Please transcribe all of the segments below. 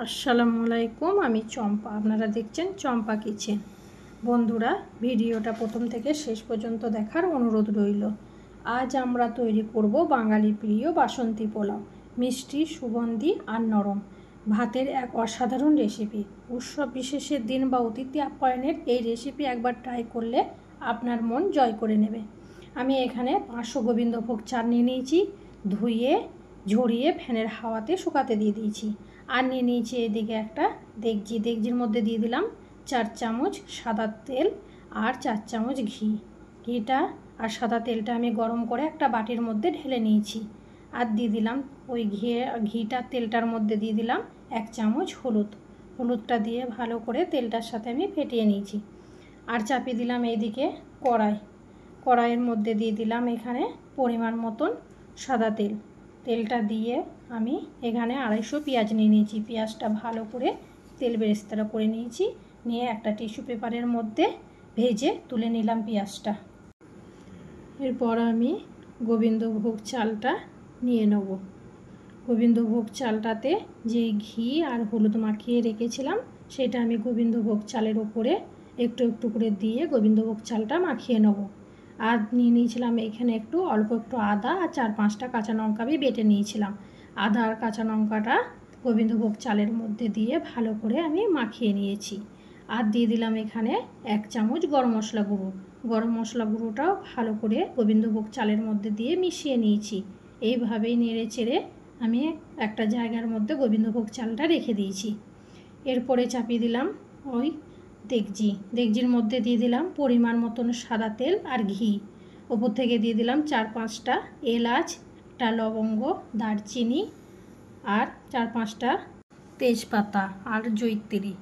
আসসালামু আলাইকুম, আমি চম্পা। আপনারা দেখছেন চম্পা কিচেন। বন্ধুরা, ভিডিওটা প্রথম থেকে শেষ পর্যন্ত দেখার অনুরোধ রইল। আজ আমরা তৈরি করব বাঙালি প্রিয় বাসন্তী পোলাও। মিষ্টি, সুগন্ধি আর নরম ভাতের এক অসাধারণ রেসিপি। উৎসব বিশেষের দিন বা অতিথি আপ্যায়নের এই রেসিপি একবার ট্রাই করলে আপনার মন জয় করে নেবে। আমি এখানে 500 গোবিন্দভোগ চাল নিয়ে নিয়েছি। ধুয়ে ঝরিয়ে ফ্যানের হাওয়াতে শুকাতে দিয়ে দিয়েছি। আর নিয়ে নিয়েছি এদিকে একটা দেখজির মধ্যে দিয়ে দিলাম 4 চামচ সাদা তেল আর 4 চামচ ঘি। ঘিটা আর সাদা তেলটা আমি গরম করে একটা বাটির মধ্যে ঢেলে নিয়েছি। আর দিয়ে দিলাম ওই ঘিটা তেলটার মধ্যে দিয়ে দিলাম 1 চামচ হলুদটা দিয়ে ভালো করে তেলটার সাথে আমি ফেটিয়ে নিয়েছি। আর চাপিয়ে দিলাম এইদিকে কড়াইয়ের মধ্যে দিয়ে দিলাম এখানে পরিমাণ মতন সাদা তেলটা দিয়ে আমি এখানে 250 পেঁয়াজ নিয়ে নিয়েছি। পেঁয়াজটা ভালো করে তেল বেরেস্তা করে নিয়েছি। নিয়ে একটা টিস্যু পেপারের মধ্যে ভেজে তুলে নিলাম পেঁয়াজটা। এরপর আমি গোবিন্দভোগ চালটা নিয়ে নেব। গোবিন্দভোগ চালটাতে যে ঘি আর হলুদ মাখিয়ে রেখেছিলাম সেটা আমি গোবিন্দভোগ চালের ওপরে একটু একটু করে দিয়ে গোবিন্দভোগ চালটা মাখিয়ে নেব। আর নিয়ে নিয়েছিলাম এখানে অল্প একটু আদা আর 4-5টা কাঁচা লঙ্কা আমি বেটে নিয়েছিলাম। আদা আর কাঁচা লঙ্কাটা গোবিন্দভোগ চালের মধ্যে দিয়ে ভালো করে আমি মাখিয়ে নিয়েছি। আর দিয়ে দিলাম এখানে 1 চামচ গরম মশলা গুঁড়োটাও ভালো করে গোবিন্দভোগ চালের মধ্যে দিয়ে মিশিয়ে নিয়েছি। এইভাবেই নেড়ে চেড়ে আমি একটা জায়গার মধ্যে গোবিন্দভোগ চালটা রেখে দিয়েছি। এরপরে চাপিয়ে দিলাম ওই দেখজির মধ্যে দিয়ে দিলাম পরিমাণ মতন সাদা তেল আর ঘি। ওপর থেকে দিয়ে দিলাম 4-5টা এলাচ, একটা লবঙ্গ, দারচিনি আর 4-5টা তেজপাতা আর জয়িত্রী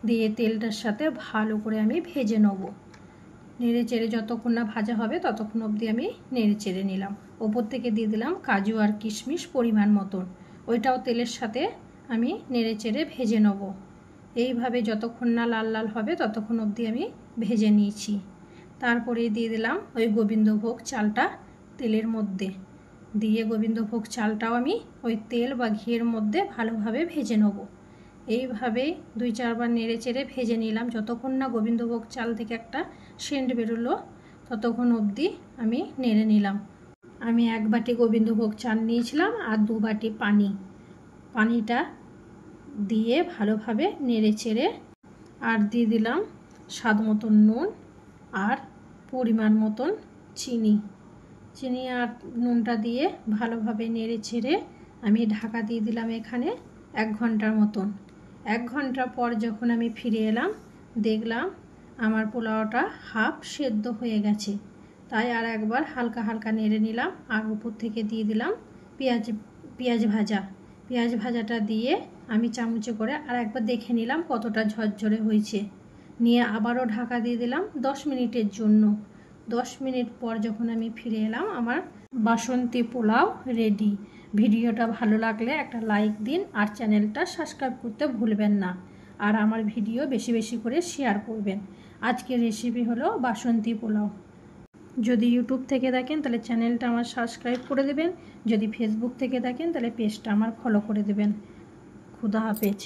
দিয়ে তেলটার সাথে ভালো করে আমি ভেজে নেব। নেড়ে চেড়ে যতক্ষণ না ভাজা হবে ততক্ষণ অবধি আমি নেড়ে চেড়ে নিলাম। ওপর থেকে দিয়ে দিলাম কাজু আর কিশমিশ পরিমাণ মতন, ওইটাও তেলের সাথে আমি নেড়ে চেড়ে ভেজে নেব। এইভাবে যতক্ষণ না লাল লাল হবে ততক্ষণ অবধি আমি ভেজে নিয়েছি। তারপরে দিয়ে দিলাম ওই গোবিন্দভোগ চালটা তেলের মধ্যে দিয়ে গোবিন্দভোগ চালটাও আমি ওই তেল বা ঘিয়ের মধ্যে ভালোভাবে ভেজে নেব। এইভাবে 2-4 বার নেড়ে চেড়ে ভেজে নিলাম। যতক্ষণ না গোবিন্দভোগ চাল থেকে একটা সেন্ট বেরোলো ততক্ষণ অবধি আমি নেড়ে নিলাম। আমি 1 বাটি গোবিন্দভোগ চাল নিয়েছিলাম আর 2 বাটি পানিটা দিয়ে ভালোভাবে নেড়ে চেড়ে আর দিয়ে দিলাম স্বাদ মতন নুন আর পরিমাণ মতন চিনি আর নুনটা দিয়ে ভালোভাবে নেড়ে চেড়ে আমি ঢাকা দিয়ে দিলাম এখানে 1 ঘন্টার মতন। 1 ঘন্টা পর যখন আমি ফিরে এলাম দেখলাম আমার পোলাওটা হাফ সেদ্ধ হয়ে গেছে। তাই আর একবার হালকা নেড়ে নিলাম। আর উপর থেকে দিয়ে দিলাম পেঁয়াজ ভাজাটা দিয়ে আমি চামচে করে আর একবার দেখে নিলাম কতটা ঝরঝরে হয়েছে। নিয়ে আবারও ঢাকা দিয়ে দিলাম 10 মিনিটের জন্য। 10 মিনিট পর যখন আমি ফিরে এলাম আমার বাসন্তী পোলাও রেডি। ভিডিওটা ভালো লাগলে একটা লাইক দিন আর চ্যানেলটা সাবস্ক্রাইব করতে ভুলবেন না। আর আমার ভিডিও বেশি বেশি করে শেয়ার করবেন। আজকের রেসিপি হলো বাসন্তী পোলাও। যদি ইউটিউব থেকে দেখেন তাহলে চ্যানেলটা আমার সাবস্ক্রাইব করে দেবেন। যদি ফেসবুক থেকে দেখেন তাহলে পেজটা আমার ফলো করে দেবেন। খুদা হাফেজ।